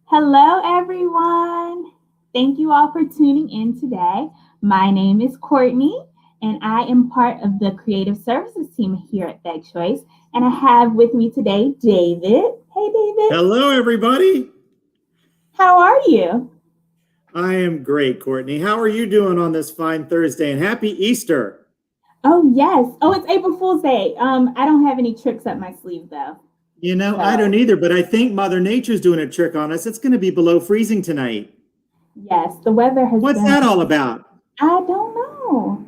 Hello, everyone. Thank you all for tuning in today. My name is Courtney, and I am part of the creative services team here at Bag Choice. And I have with me today David. Hey, David. Hello, everybody. How are you? I am great, Courtney. How are you doing on this fine Thursday? And happy Easter. Oh, yes. Oh, it's April Fool's Day. I don't have any tricks up my sleeve, though. I don't So, either, but I think Mother Nature's doing a trick on us. It's going to be below freezing tonight. yes, the weather has What's been, that all about? I don't know.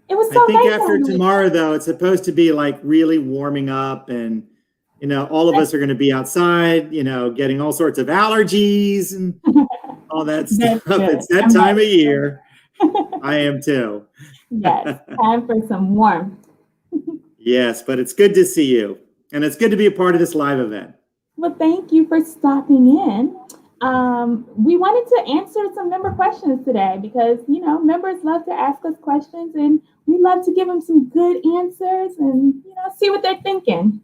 It was I so think nice after on the tomorrow, though, it's supposed to be like really warming up, and all of us are going to be outside, getting all sorts of allergies and all that stuff. That's good. It's that I'm time of ready. year. I am too. Yes, time for some warmth. Yes, but it's good to see you, and it's good to be a part of this live event. Well, thank you for stopping in. We wanted to answer some member questions today because, members love to ask us questions and we love to give them some good answers and, see what they're thinking.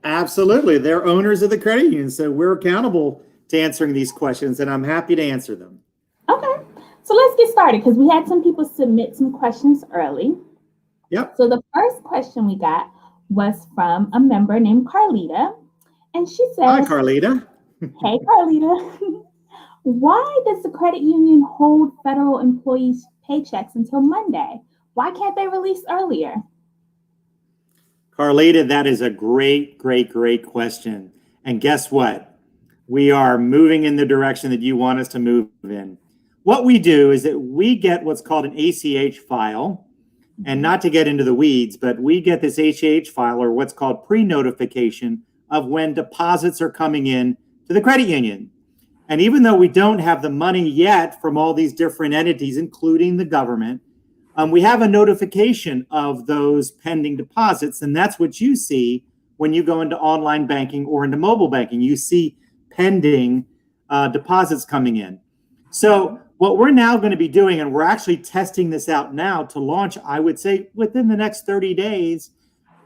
Absolutely. They're owners of the credit union, so we're accountable to answering these questions, and I'm happy to answer them. Okay, so let's get started because we had some people submit some questions early. Yep. So the first question we got was from a member named Carlita. And she Hi, says, Carlita. Hey, Carlita. Why does the credit union hold federal employees' paychecks until Monday? Why can't they release earlier? Carlita, that is a great, great, great question. And guess what? We are moving in the direction that you want us to move in. What we do is that we get what's called an ACH file. And not to get into the weeds, but we get this ACH file, or what's called pre-notification, of when deposits are coming in to the credit union. And even though we don't have the money yet from all these different entities, including the government, we have a notification of those pending deposits. And that's what you see when you go into online banking or into mobile banking. You see pending deposits coming in. So what we're now going to be doing, and we're actually testing this out now to launch, I would say within the next 30 days,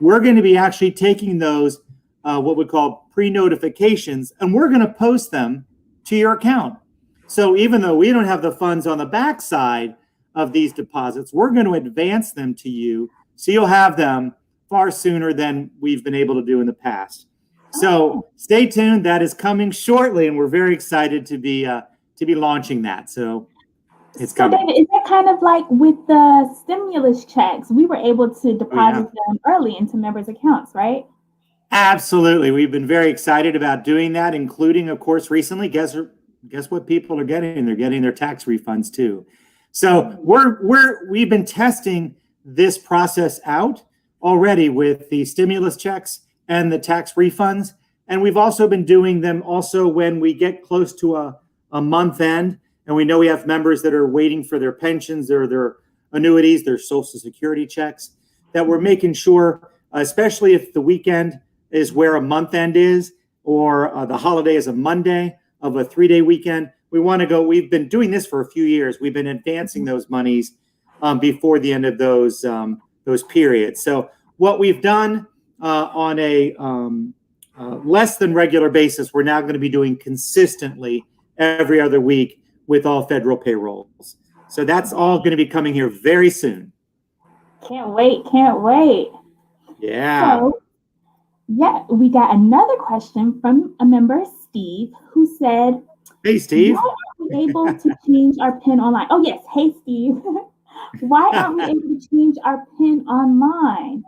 we're going to be actually taking those, what we call pre-notifications, and we're going to post them to your account. So even though we don't have the funds on the backside of these deposits, we're going to advance them to you. So you'll have them far sooner than we've been able to do in the past. So stay tuned. That is coming shortly, and we're very excited to be launching that. So it's coming. David, is that kind of like with the stimulus checks? We were able to deposit them early into members' accounts, right? Absolutely. We've been very excited about doing that, including, of course, recently, guess what people are getting? They're getting their tax refunds too. So we've been testing this process out already with the stimulus checks and the tax refunds. And we've also been doing them also when we get close to a month end, and we know we have members that are waiting for their pensions or their annuities, their Social Security checks, that we're making sure, especially if the weekend is where a month end is, or the holiday is a Monday of a 3-day weekend, we've been doing this for a few years. We've been advancing those monies before the end of those periods. So what we've done on a less than regular basis, we're now going to be doing consistently every other week with all federal payrolls. So that's all going to be coming here very soon. Can't wait. Can't wait. Yeah. So, we got another question from a member, Steve, who said, Hey, Steve. Why aren't we able to change our PIN online? Oh, yes. Hey, Steve. Why aren't we able to change our PIN online?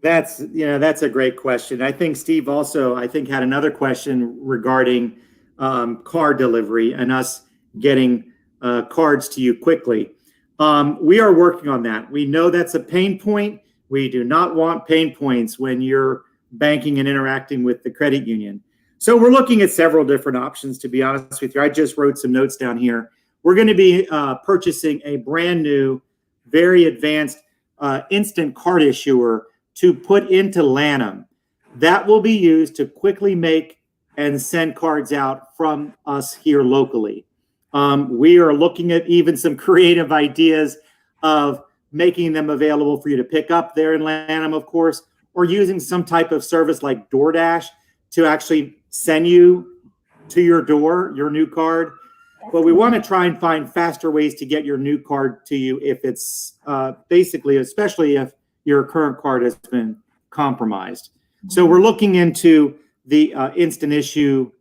That's a great question. I think Steve also, had another question regarding card delivery and us getting cards to you quickly. We are working on that. We know that's a pain point. We do not want pain points when you're banking and interacting with the credit union. So we're looking at several different options, to be honest with you. I just wrote some notes down here. We're going to be purchasing a brand new, very advanced instant card issuer to put into Lanham. That will be used to quickly make and send cards out from us here locally. We are looking at even some creative ideas of making them available for you to pick up there in Lanham, of course, or using some type of service like DoorDash to actually send you to your door, your new card. But we want to try and find faster ways to get your new card to you if it's basically, especially if your current card has been compromised. So we're looking into the instant issue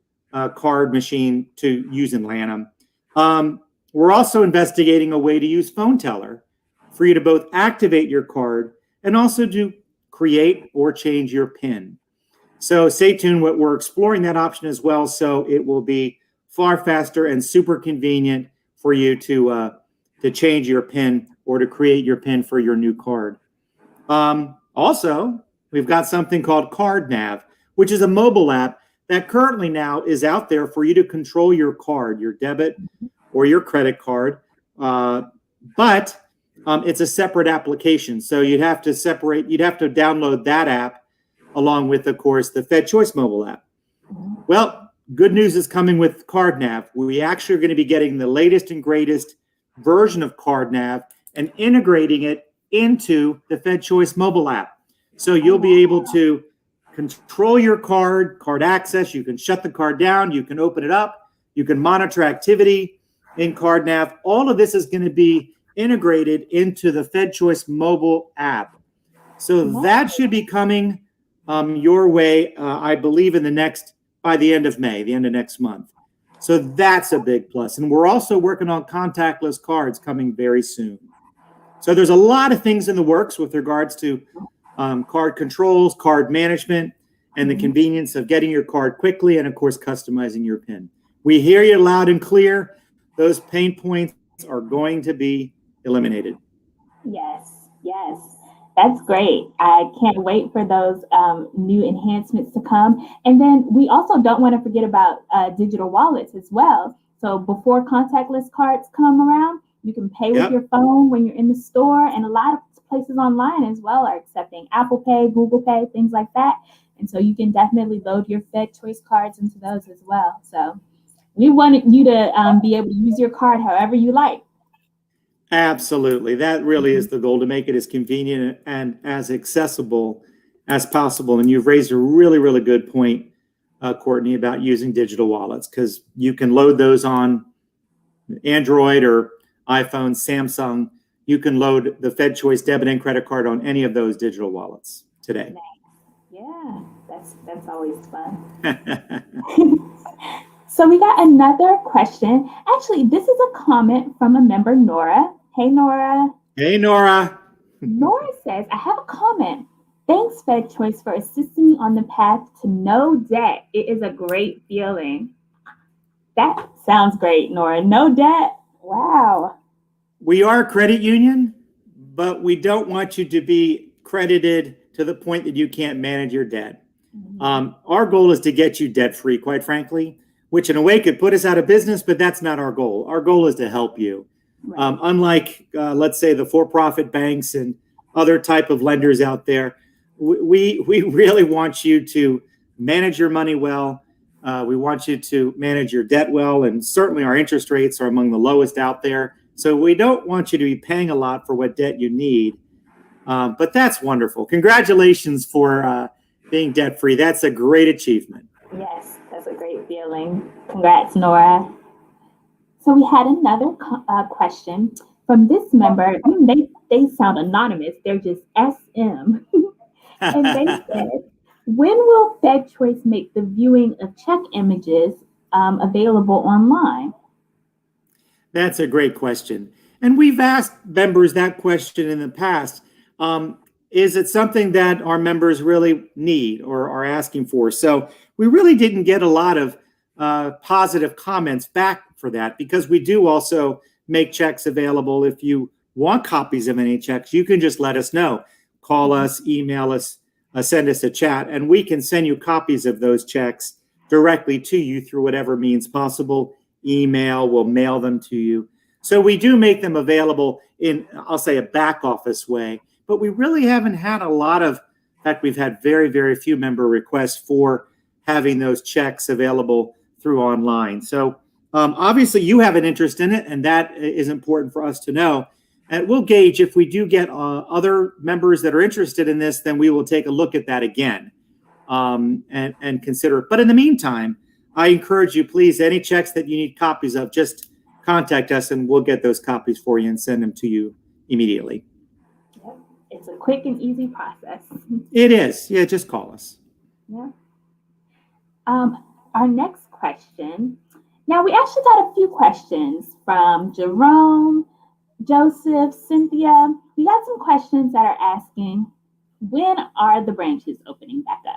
card machine to use in Lanham. We're also investigating a way to use phone teller for you to both activate your card and also to create or change your PIN. So stay tuned. We're exploring that option as well. So it will be far faster and super convenient for you to change your PIN or to create your PIN for your new card. Also, we've got something called Card Nav, which is a mobile app that currently now is out there for you to control your card, your debit or your credit card. But it's a separate application. So you'd have to download that app along with, of course, the Fed Choice mobile app. Well, good news is coming with Card Nav. We actually are going to be getting the latest and greatest version of Card Nav and integrating it into the Fed Choice mobile app. So you'll be able to control your card access. You can shut the card down. You can open it up. You can monitor activity in Card Nav. All of this is going to be integrated into the Fed Choice mobile app. So that should be coming your way, I believe, by the end of May, the end of next month. So that's a big plus. And we're also working on contactless cards coming very soon. So there's a lot of things in the works with regards to card controls, card management, and the convenience of getting your card quickly and, of course, customizing your PIN. We hear you loud and clear. Those pain points are going to be eliminated. Yes. That's great. I can't wait for those new enhancements to come. And then we also don't want to forget about digital wallets as well. So before contactless cards come around, you can pay with your phone when you're in the store. And a lot of places online as well are accepting Apple Pay, Google Pay, things like that. And so you can definitely load your Fed Choice cards into those as well. So we want you to be able to use your card however you like. Absolutely. That really is the goal, to make it as convenient and as accessible as possible. And you've raised a really, really good point, Courtney, about using digital wallets, because you can load those on Android or iPhone, Samsung. You can load the Fed Choice debit and credit card on any of those digital wallets today. Yeah, that's always fun. So we got another question. Actually, this is a comment from a member, Nora. Hey, Nora. Hey, Nora. Nora says, I have a comment. Thanks, Fed Choice, for assisting me on the path to no debt. It is a great feeling. That sounds great, Nora. No debt. Wow. We are a credit union, but we don't want you to be credited to the point that you can't manage your debt. Our goal is to get you debt-free, quite frankly, which in a way could put us out of business, but that's not our goal. Our goal is to help you. Right. Unlike, let's say, the for-profit banks and other type of lenders out there, we really want you to manage your money well. We want you to manage your debt well, and certainly our interest rates are among the lowest out there. So we don't want you to be paying a lot for what debt you need. But that's wonderful. Congratulations for being debt-free. That's a great achievement. Yes, that's a great feeling. Congrats, Nora. So we had another question from this member. They sound anonymous. They're just SM. And they said, when will Fed Choice make the viewing of check images available online? That's a great question. And we've asked members that question in the past. Is it something that our members really need or are asking for? So we really didn't get a lot of positive comments back for that, because we do also make checks available. If you want copies of any checks, you can just let us know. Call us, email us, send us a chat, and we can send you copies of those checks directly to you through whatever means possible. Email, we'll mail them to you. So we do make them available in, I'll say, a back office way, but we really haven't had a lot of, in fact, we've had very, very few member requests for having those checks available through online. So obviously you have an interest in it, and that is important for us to know. And we'll gauge if we do get other members that are interested in this, then we will take a look at that again and consider it. But in the meantime, I encourage you, please, any checks that you need copies of, just contact us and we'll get those copies for you and send them to you immediately. Yep. It's a quick and easy process. It is. Yeah, just call us. Yeah. Our next question. Now, we actually got a few questions from Jerome, Joseph, Cynthia. We got some questions that are asking, when are the branches opening back up?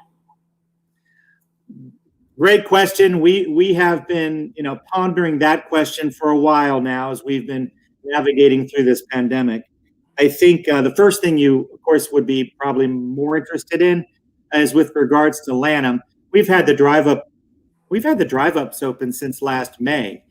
Great question. We have been, pondering that question for a while now as we've been navigating through this pandemic. I think the first thing you, of course, would be probably more interested in is with regards to Lanham. We've had the drive-ups open since last May.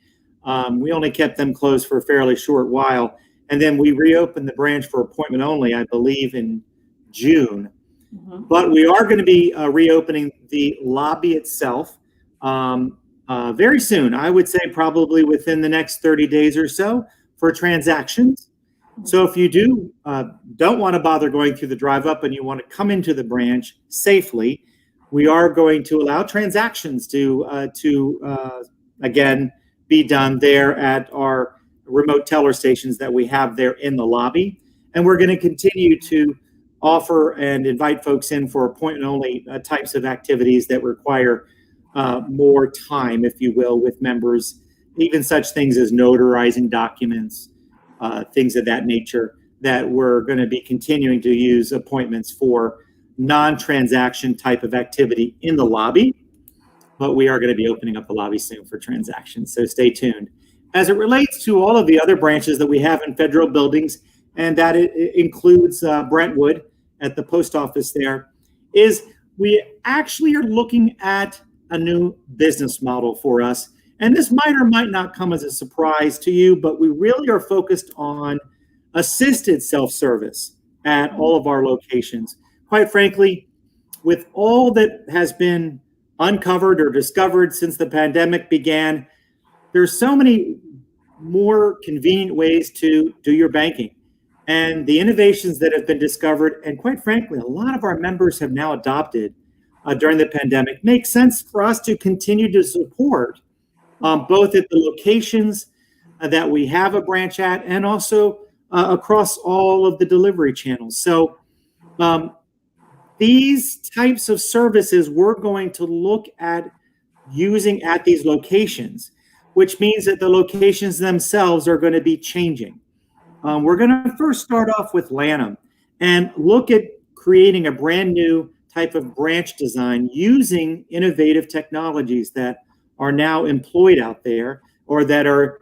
We only kept them closed for a fairly short while, and then we reopened the branch for appointment only, I believe, in June. Mm-hmm. But we are going to be reopening the lobby itself very soon. I would say probably within the next 30 days or so for transactions. So if you don't want to bother going through the drive-up and you want to come into the branch safely, we are going to allow transactions to again be done there at our remote teller stations that we have there in the lobby, and we're going to continue to offer and invite folks in for appointment-only types of activities that require more time, if you will, with members, even such things as notarizing documents, things of that nature, that we're going to be continuing to use appointments for non-transaction type of activity in the lobby, but we are going to be opening up the lobby soon for transactions, so stay tuned. As it relates to all of the other branches that we have in federal buildings, and that it includes Brentwood at the post office there, is we actually are looking at a new business model for us. And this might or might not come as a surprise to you, but we really are focused on assisted self-service at all of our locations. Quite frankly, with all that has been uncovered or discovered since the pandemic began, there's so many more convenient ways to do your banking. And the innovations that have been discovered, and quite frankly, a lot of our members have now adopted during the pandemic, make sense for us to continue to support both at the locations that we have a branch at and also across all of the delivery channels. So these types of services we're going to look at using at these locations, which means that the locations themselves are going to be changing. We're going to first start off with Lanham and look at creating a brand new type of branch design using innovative technologies that are now employed out there or that are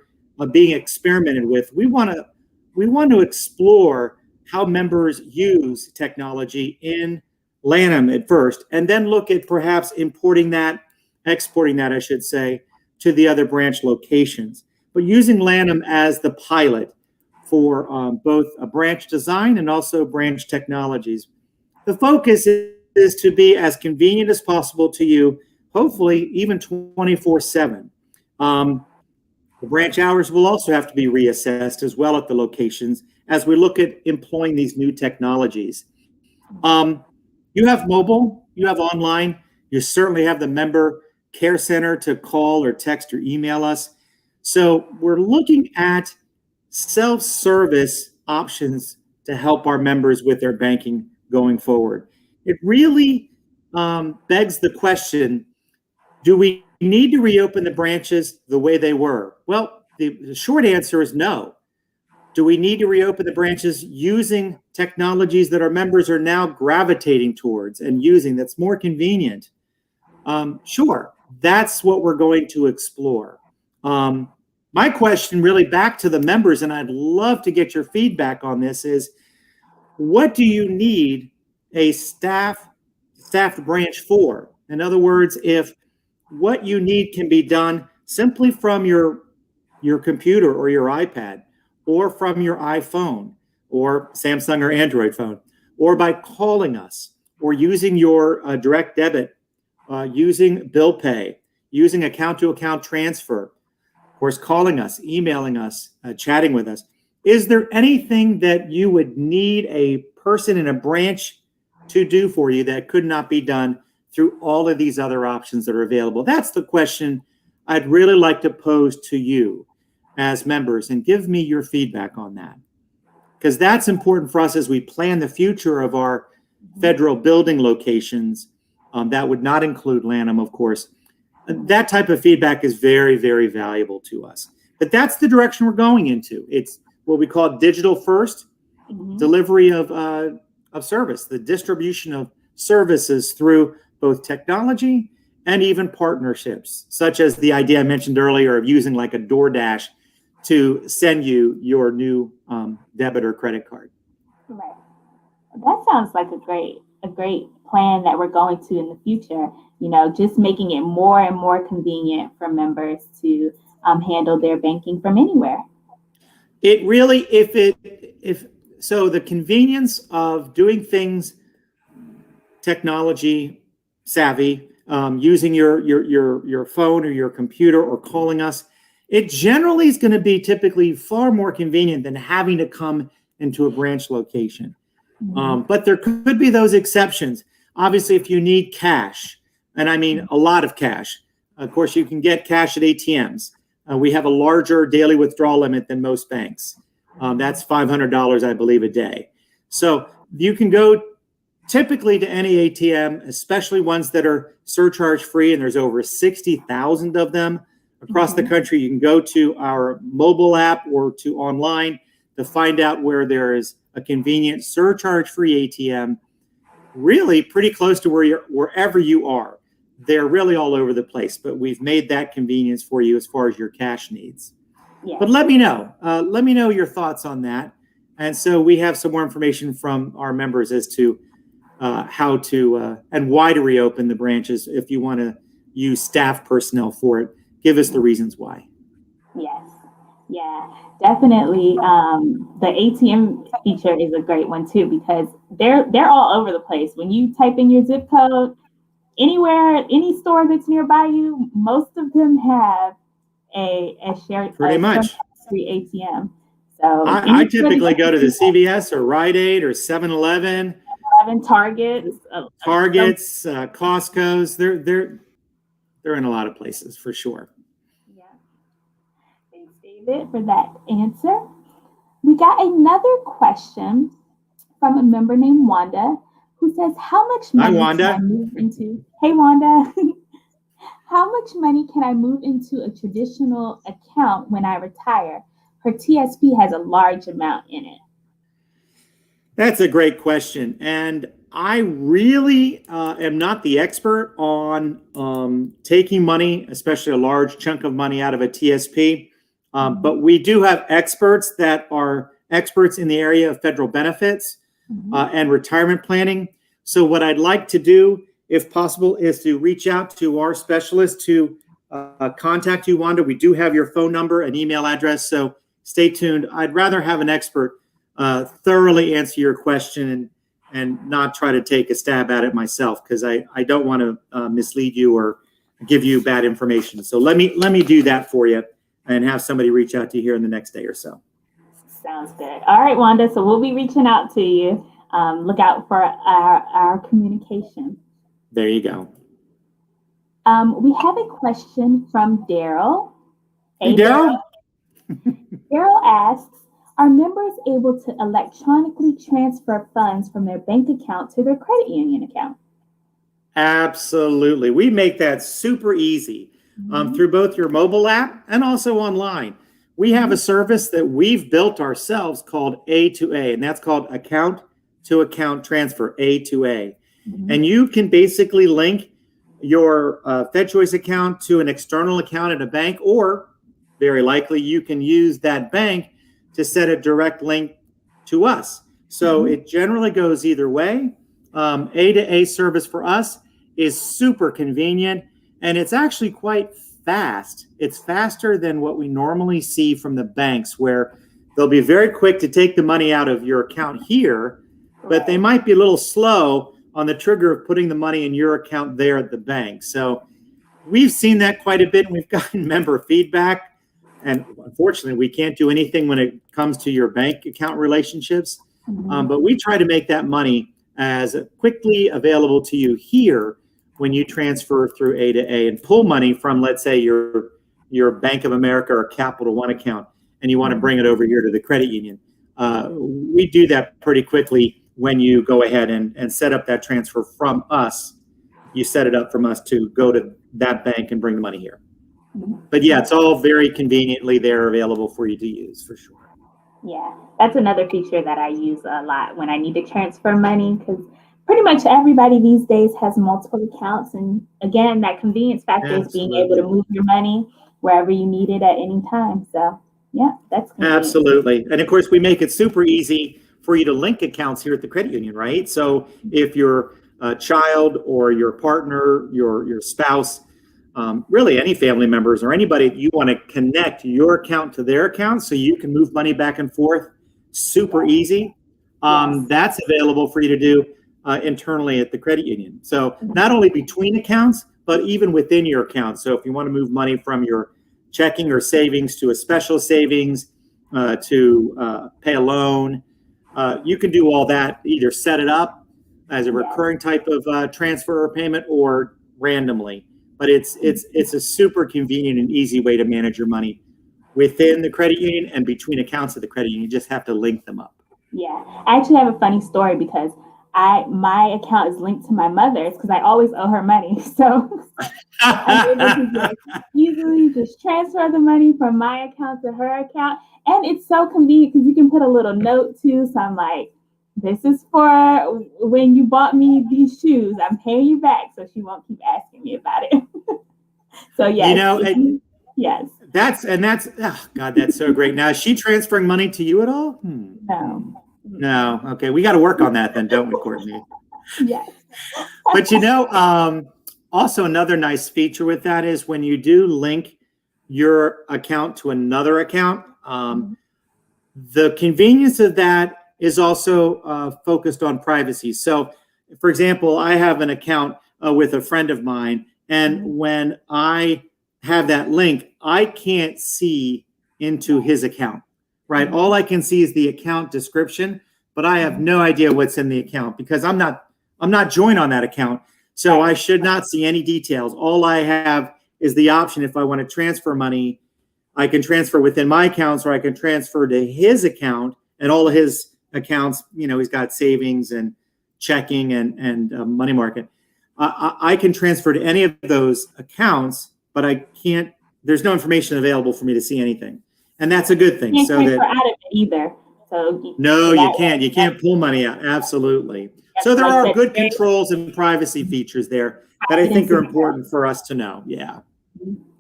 being experimented with. We want to explore how members use technology in Lanham at first, and then look at perhaps exporting that, I should say, to the other branch locations. But using Lanham as the pilot for both a branch design and also branch technologies. The focus is to be as convenient as possible to you, hopefully even 24/7. The branch hours will also have to be reassessed as well at the locations as we look at employing these new technologies. You have mobile, you have online, you certainly have the member care center to call or text or email us. So we're looking at self-service options to help our members with their banking going forward. It really begs the question, do we need to reopen the branches the way they were? Well, the short answer is no. Do we need to reopen the branches using technologies that our members are now gravitating towards and using that's more convenient? Sure, that's what we're going to explore. My question really back to the members, and I'd love to get your feedback on this, is what do you need a staffed branch for? In other words, if what you need can be done simply from your computer or your iPad, or from your iPhone, or Samsung or Android phone, or by calling us, or using your direct debit, using bill pay, using account-to-account transfer, of course, calling us, emailing us, chatting with us. Is there anything that you would need a person in a branch to do for you that could not be done through all of these other options that are available? That's the question I'd really like to pose to you as members, and give me your feedback on that. Because that's important for us as we plan the future of our federal building locations. That would not include Lanham, of course. That type of feedback is very, very valuable to us. But that's the direction we're going into. It's what we call digital first delivery of service, the distribution of services through both technology and even partnerships, such as the idea I mentioned earlier of using like a DoorDash to send you your new debit or credit card. Right. That sounds like a great plan that we're going to in the future. You know, just making it more and more convenient for members to handle their banking from anywhere. It really, if so, the convenience of doing things technology savvy, using your phone or your computer or calling us, it generally is going to be typically far more convenient than having to come into a branch location. But there could be those exceptions. Obviously, if you need cash, and I mean a lot of cash, of course, you can get cash at ATMs. We have a larger daily withdrawal limit than most banks. That's $500, I believe, a day. So you can go typically to any ATM, especially ones that are surcharge free, and there's over 60,000 of them across the country. You can go to our mobile app or to online to find out where there is a convenient surcharge free ATM, really pretty close to wherever you are. They're really all over the place, but we've made that convenience for you as far as your cash needs. Yeah. But let me know. Let me know your thoughts on that. And so we have some more information from our members as to how to and why to reopen the branches. If you want to use staff personnel for it, give us the reasons why. Yes. Yeah, definitely. The ATM feature is a great one too, because they're all over the place. When you type in your zip code, anywhere, any store that's nearby you, most of them have a shared pretty much free ATM. So I typically go to the CVS or Rite Aid or 7-Eleven, Targets, Costco's. They're in a lot of places for sure. Yeah. Thanks, David, for that answer. We got another question from a member named Wanda, who says, how much money can I move into? Hey, Wanda. How much money can I move into a traditional account when I retire? Her TSP has a large amount in it. That's a great question. And I really am not the expert on taking money, especially a large chunk of money out of a TSP. But we do have experts that are experts in the area of federal benefits and retirement planning. So what I'd like to do, if possible, is to reach out to our specialist to contact you, Wanda. We do have your phone number and email address, so stay tuned. I'd rather have an expert thoroughly answer your question and not try to take a stab at it myself, because I don't want to mislead you or give you bad information. So let me do that for you and have somebody reach out to you here in the next day or so. Sounds good. All right, Wanda. So we'll be reaching out to you. Look out for our communication. There you go. We have a question from Daryl. Hey, Daryl. Daryl asks, are members able to electronically transfer funds from their bank account to their credit union account? Absolutely. We make that super easy through both your mobile app and also online. We have a service that we've built ourselves called A2A, and that's called account to account transfer, A2A. And you can basically link your FedChoice account to an external account at a bank, or very likely you can use that bank to set a direct link to us. So it generally goes either way. A to A service for us is super convenient, and it's actually quite fast. It's faster than what we normally see from the banks, where they'll be very quick to take the money out of your account here, but they might be a little slow on the trigger of putting the money in your account there at the bank. So we've seen that quite a bit, and we've gotten member feedback. And unfortunately, we can't do anything when it comes to your bank account relationships. But we try to make that money as quickly available to you here when you transfer through A to A and pull money from, let's say, your Bank of America or Capital One account, and you want to bring it over here to the credit union. We do that pretty quickly when you go ahead and set up that transfer from us. You set it up from us to go to that bank and bring the money here. But yeah, it's all very conveniently there available for you to use, for sure. Yeah, that's another feature that I use a lot when I need to transfer money, because pretty much everybody these days has multiple accounts. And again, that convenience factor is being able to move your money wherever you need it at any time. So yeah, that's convenient. Absolutely. And of course, we make it super easy for you to link accounts here at the credit union, right? So if your child or your partner, your spouse, really any family members or anybody, you want to connect your account to their account so you can move money back and forth, super easy. That's available for you to do internally at the credit union. So not only between accounts, but even within your account. So if you want to move money from your checking or savings to a special savings, to pay a loan, you can do all that, either set it up as a recurring type of transfer or payment, or randomly. But it's a super convenient and easy way to manage your money within the credit union and between accounts of the credit union. You just have to link them up. Yeah, I actually have a funny story because my account is linked to my mother's because I always owe her money. So I'm able to easily just transfer the money from my account to her account. And it's so convenient because you can put a little note too. So I'm like, this is for when you bought me these shoes. I'm paying you back, so she won't keep asking me about it. So yes, yes. That's oh God, that's so great. Now, is she transferring money to you at all? No. Okay, we got to work on that then, don't we, Courtney? Yes. But also another nice feature with that is when you do link your account to another account, the convenience of that is also focused on privacy. So, for example, I have an account with a friend of mine, and when I have that link, I can't see into his account, right? All I can see is the account description, but I have no idea what's in the account because I'm not joined on that account. So I should not see any details. All I have is the option, if I want to transfer money, I can transfer within my accounts, or I can transfer to his account, and all of his accounts, he's got savings and checking and money market. I can transfer to any of those accounts, but I can't, there's no information available for me to see anything. And that's a good thing. You can't so transfer that out of it either. No, you can't. You can't pull money out. Absolutely. So there are good controls and privacy features there that I think are important for us to know. Yeah.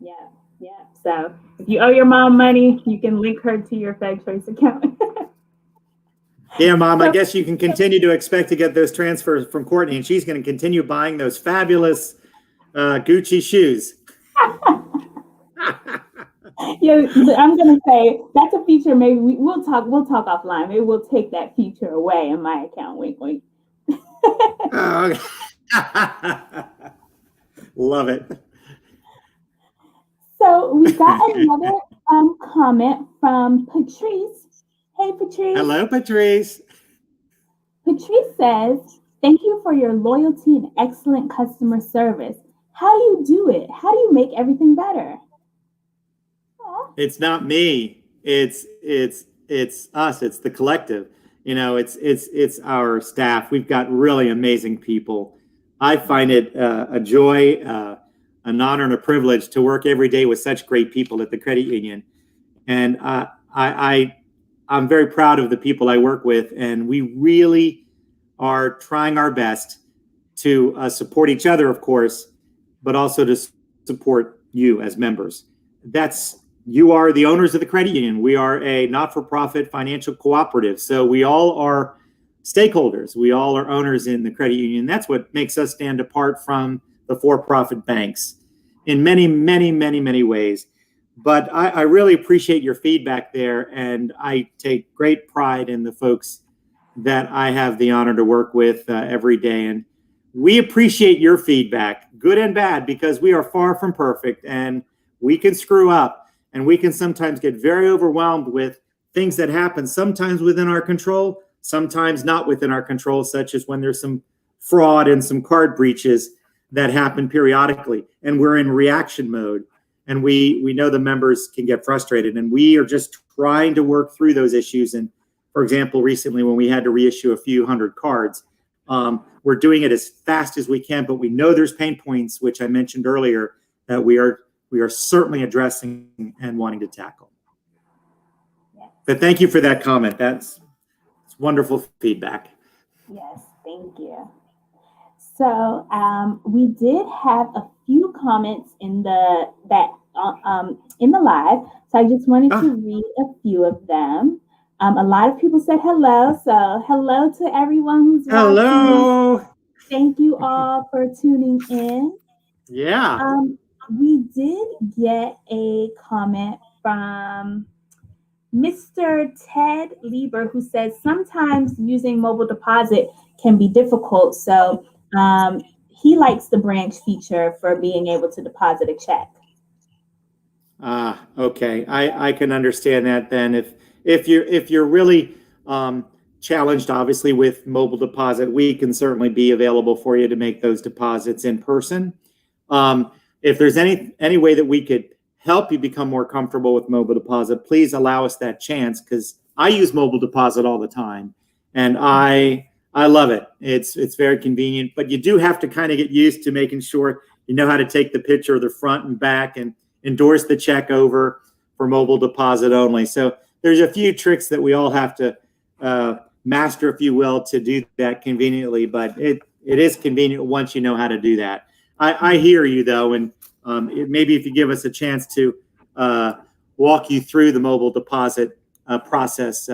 Yeah. So if you owe your mom money, you can link her to your FedChoice account. Yeah, Mom, I guess you can continue to expect to get those transfers from Courtney, and she's going to continue buying those fabulous Gucci shoes. Yeah, I'm gonna say that's a feature. Maybe we'll talk offline. Maybe we'll take that feature away in my account. Wink, wink. Oh, okay. Love it. So we got another comment from Patrice. Hey, Patrice. Hello, Patrice. Patrice says, "Thank you for your loyalty and excellent customer service. How do you do it? How do you make everything better?" It's not me. It's us. It's the collective. It's our staff. We've got really amazing people. I find it a joy, an honor, and a privilege to work every day with such great people at the credit union. And I'm very proud of the people I work with, and we really are trying our best to support each other, of course, but also to support you as members. You are the owners of the credit union. We are a not-for-profit financial cooperative. So we all are stakeholders. We all are owners in the credit union. That's what makes us stand apart from the for-profit banks in many, many, many, many ways. But I really appreciate your feedback there. And I take great pride in the folks that I have the honor to work with every day. And we appreciate your feedback, good and bad, because we are far from perfect and we can screw up. And we can sometimes get very overwhelmed with things that happen, sometimes within our control, sometimes not within our control, such as when there's some fraud and some card breaches. that happen periodically, and we're in reaction mode. And we know the members can get frustrated, and we are just trying to work through those issues. And for example, recently when we had to reissue a few hundred cards, we're doing it as fast as we can, but we know there's pain points, which I mentioned earlier, that we are certainly addressing and wanting to tackle. But thank you for that comment. It's wonderful feedback. Yes, thank you. So we did have a few comments in the live. So I just wanted to read a few of them. A lot of people said hello. So hello to everyone who's watching. Thank you all for tuning in. Yeah. We did get a comment from Mr. Ted Lieber, who says sometimes using mobile deposit can be difficult. So he likes the branch feature for being able to deposit a check. Okay. I can understand that then. If you're really challenged, obviously, with mobile deposit, we can certainly be available for you to make those deposits in person. If there's any way that we could help you become more comfortable with mobile deposit, please allow us that chance, because I use mobile deposit all the time, and I love it. It's very convenient, but you do have to kind of get used to making sure you know how to take the picture of the front and back and endorse the check over for mobile deposit only. So there's a few tricks that we all have to master, if you will, to do that conveniently, but it is convenient once you know how to do that. I hear you though, and maybe if you give us a chance to walk you through the mobile deposit process,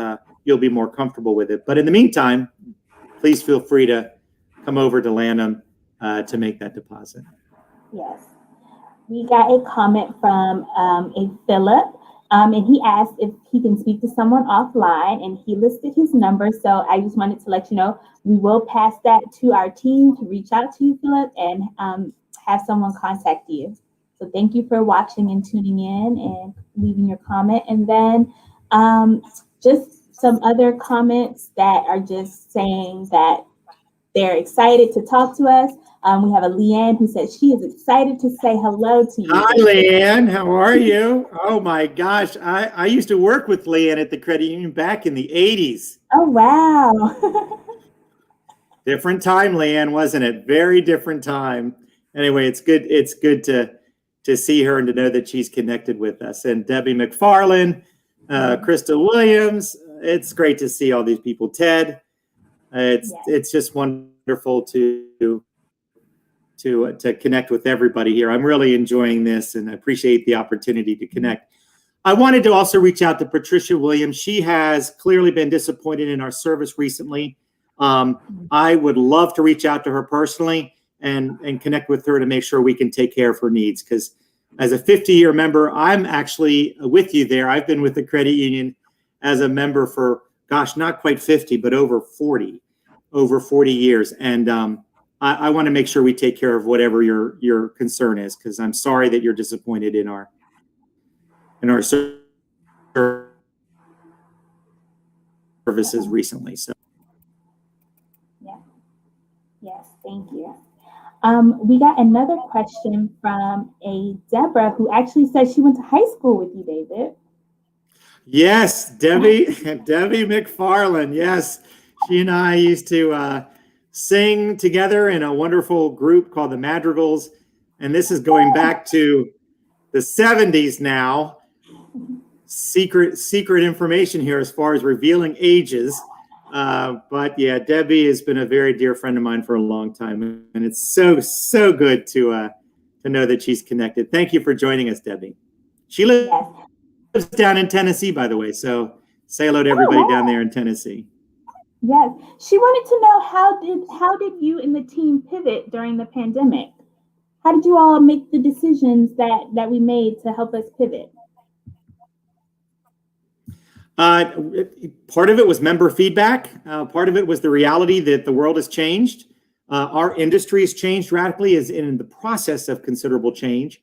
you'll be more comfortable with it. But in the meantime, please feel free to come over to Lanham to make that deposit. Yes. We got a comment from a Philip, and he asked if he can speak to someone offline, and he listed his number. So I just wanted to let you know, we will pass that to our team to reach out to you, Philip, and have someone contact you. So thank you for watching and tuning in and leaving your comment. And then just some other comments that are just saying that they're excited to talk to us. We have a Leanne who says she is excited to say hello to you. Hi, Leanne. How are you? Oh, my gosh. I used to work with Leanne at the credit union back in the 80s. Oh, wow. Different time, Leanne, wasn't it? Very different time. Anyway, it's good. It's good to see her and to know that she's connected with us. And Debbie McFarland, Krista Williams. It's great to see all these people. Ted, it's just wonderful to connect with everybody here. I'm really enjoying this and appreciate the opportunity to connect. I wanted to also reach out to Patricia Williams. She has clearly been disappointed in our service recently. I would love to reach out to her personally and connect with her to make sure we can take care of her needs, because as a 50-year member, I'm actually with you there. I've been with the credit union as a member for, gosh, not quite 50, but over 40 years. And I want to make sure we take care of whatever your concern is, because I'm sorry that you're disappointed in our services recently. So Yes, thank you. We got another question from a Deborah who actually says she went to high school with you, David. Yes, Debbie McFarland. Yes, she and I used to sing together in a wonderful group called the Madrigals, and this is going back to the 70s now. Secret information here as far as revealing ages. But yeah, Debbie has been a very dear friend of mine for a long time, and it's so good to know that she's connected. Thank you for joining us, Debbie. She lives down in Tennessee, by the way, so say hello to everybody down there in Tennessee. Yes, she wanted to know how did you and the team pivot during the pandemic? How did you all make the decisions that we made to help us pivot? Part of it was member feedback. Part of it was the reality that the world has changed. Our industry has changed radically, is in the process of considerable change.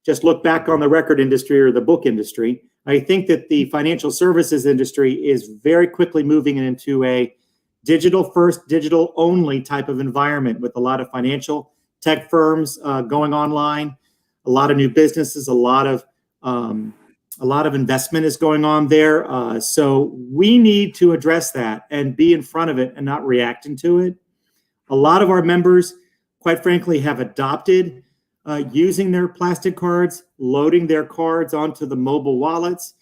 Just look back on the record industry or the book industry. I think that the financial services industry is very quickly moving into a digital first, digital only type of environment with a lot of financial tech firms going online, a lot of new businesses, a lot of investment is going on there. So we need to address that and be in front of it and not reacting to it. A lot of our members, quite frankly, have adopted using their plastic cards, loading their cards onto the mobile wallets,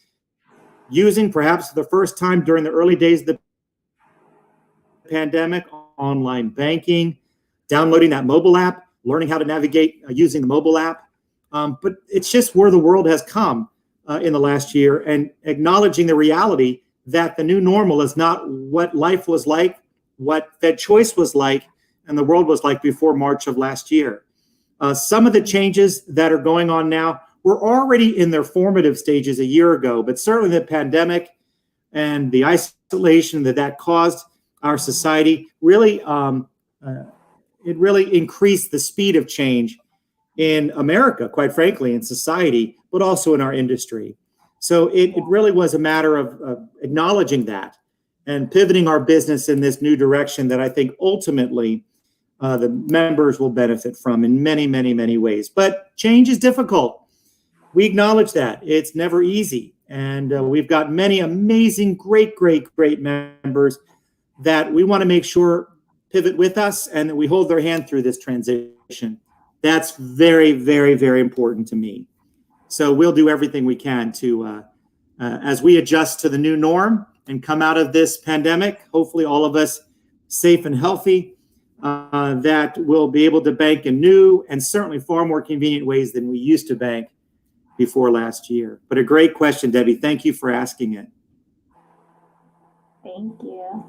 using perhaps for the first time during the early days of the pandemic, online banking, downloading that mobile app, learning how to navigate using the mobile app. But it's just where the world has come in the last year, and acknowledging the reality that the new normal is not what life was like, what Fed Choice was like, and the world was like before March of last year. Some of the changes that are going on now were already in their formative stages a year ago, but certainly the pandemic and the isolation that caused our society really, it really increased the speed of change in America, quite frankly, in society, but also in our industry. So it really was a matter of acknowledging that and pivoting our business in this new direction that I think ultimately the members will benefit from in many, many, many ways. But change is difficult. We acknowledge that. It's never easy. And we've got many amazing, great members that we want to make sure pivot with us and that we hold their hand through this transition. That's very, very, very important to me. So we'll do everything we can to, as we adjust to the new norm and come out of this pandemic, hopefully all of us safe and healthy, that we'll be able to bank in new and certainly far more convenient ways than we used to bank before last year. But a great question, Debbie. Thank you for asking it. Thank you.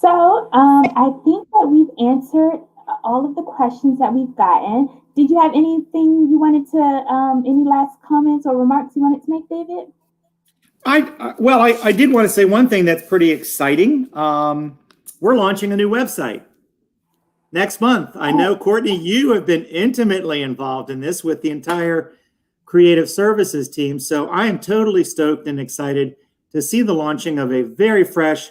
So I think that we've answered all of the questions that we've gotten. Did you have anything you wanted to, any last comments or remarks you wanted to make, David? I did want to say one thing that's pretty exciting. We're launching a new website next month. I know, Courtney, you have been intimately involved in this with the entire creative services team. So I am totally stoked and excited to see the launching of a very fresh,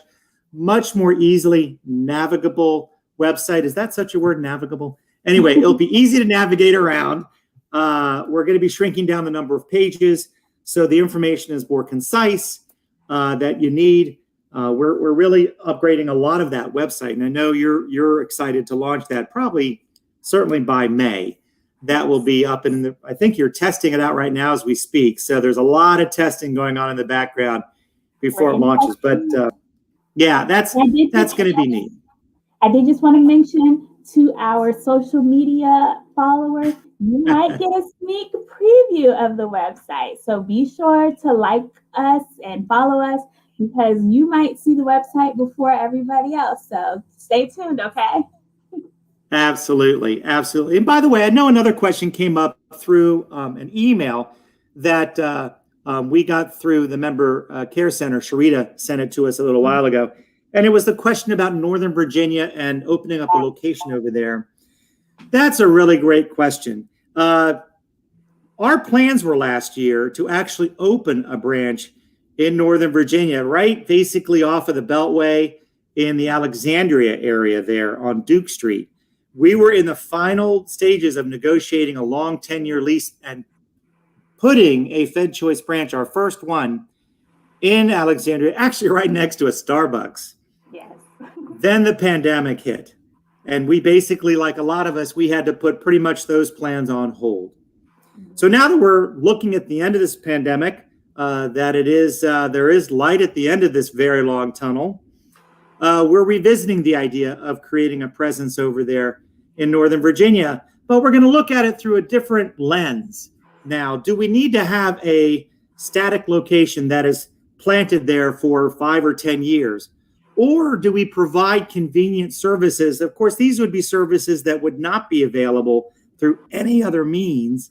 much more easily navigable website. Is that such a word, navigable? Anyway, it'll be easy to navigate around. We're going to be shrinking down the number of pages so the information is more concise that you need. We're really upgrading a lot of that website, and I know you're excited to launch that certainly by May. That will be up I think you're testing it out right now as we speak. So there's a lot of testing going on in the background before it launches. But yeah, that's going to be neat. I did just want to mention to our social media followers, you might get a sneak preview of the website. So be sure to like us and follow us because you might see the website before everybody else. So stay tuned, okay? Absolutely. And by the way, I know another question came up through an email that we got through the member care center. Sharita sent it to us a little while ago. And it was the question about Northern Virginia and opening up a location over there. That's a really great question. Our plans were last year to actually open a branch in Northern Virginia, right basically off of the Beltway in the Alexandria area there on Duke Street. We were in the final stages of negotiating a long 10-year lease and putting a Fed Choice branch, our first one, in Alexandria, actually right next to a Starbucks. Yes. Then the pandemic hit. And we basically, like a lot of us, we had to put pretty much those plans on hold. So now that we're looking at the end of this pandemic, there is light at the end of this very long tunnel, we're revisiting the idea of creating a presence over there in Northern Virginia, but we're going to look at it through a different lens. Now, do we need to have a static location that is planted there for 5 or 10 years? Or do we provide convenient services? Of course, these would be services that would not be available through any other means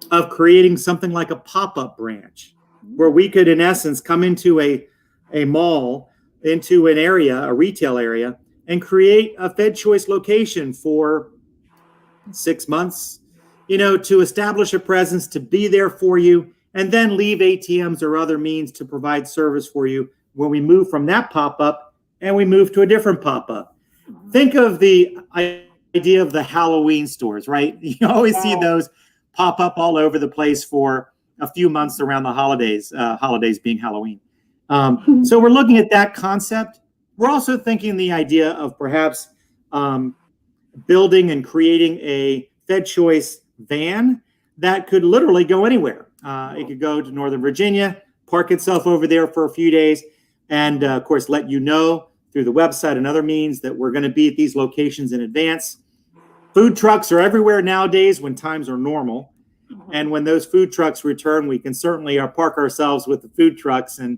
of creating something like a pop-up branch, where we could, in essence, come into a mall, into an area, a retail area, and create a Fed Choice location for 6 months, to establish a presence, to be there for you, and then leave ATMs or other means to provide service for you when we move from that pop-up and we move to a different pop-up. Think of the idea of the Halloween stores, right? You always see those pop up all over the place for a few months around the holidays, holidays being Halloween. So we're looking at that concept. We're also thinking the idea of perhaps building and creating a Fed Choice van that could literally go anywhere. It could go to Northern Virginia, park itself over there for a few days, and of course, let you know through the website and other means that we're going to be at these locations in advance. Food trucks are everywhere nowadays when times are normal. And when those food trucks return, we can certainly park ourselves with the food trucks and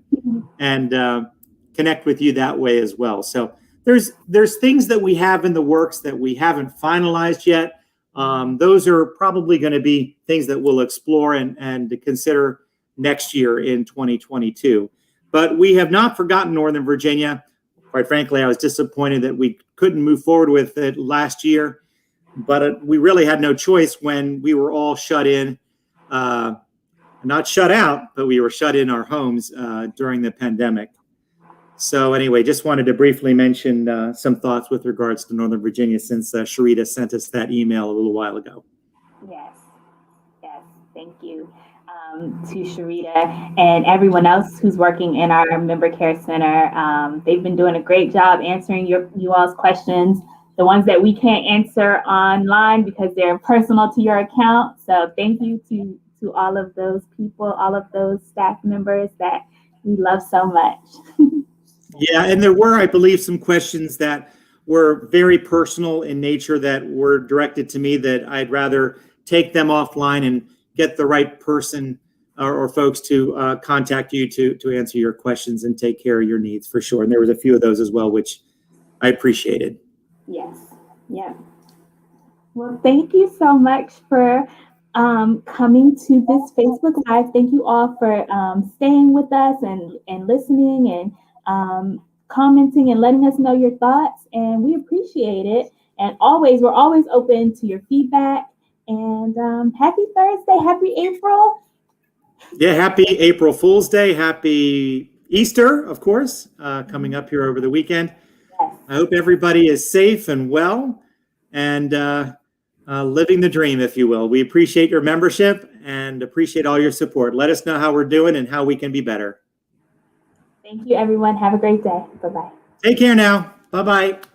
connect with you that way as well. So there's things that we have in the works that we haven't finalized yet. Those are probably going to be things that we'll explore and to consider next year in 2022. But we have not forgotten Northern Virginia. Quite frankly, I was disappointed that we couldn't move forward with it last year, but we really had no choice when we were all shut in, not shut out, but we were shut in our homes during the pandemic. So anyway, just wanted to briefly mention some thoughts with regards to Northern Virginia since Sharita sent us that email a little while ago. Yes, thank you to Sharita and everyone else who's working in our member care center. They've been doing a great job answering you all's questions, the ones that we can't answer online because they're personal to your account. So thank you to all of those people, all of those staff members that we love so much. Yeah, and there were, I believe, some questions that were very personal in nature that were directed to me that I'd rather take them offline and get the right person or folks to contact you to answer your questions and take care of your needs for sure. And there was a few of those as well, which I appreciated. Yes. Yeah. Well, thank you so much for coming to this Facebook Live. Thank you all for staying with us and listening and commenting and letting us know your thoughts. And we appreciate it. And we're always open to your feedback. And happy Thursday. Happy April. Yeah, happy April Fool's Day. Happy Easter, of course, coming up here over the weekend. Yes. I hope everybody is safe and well and living the dream, if you will. We appreciate your membership and appreciate all your support. Let us know how we're doing and how we can be better. Thank you, everyone. Have a great day. Bye-bye. Take care now. Bye-bye.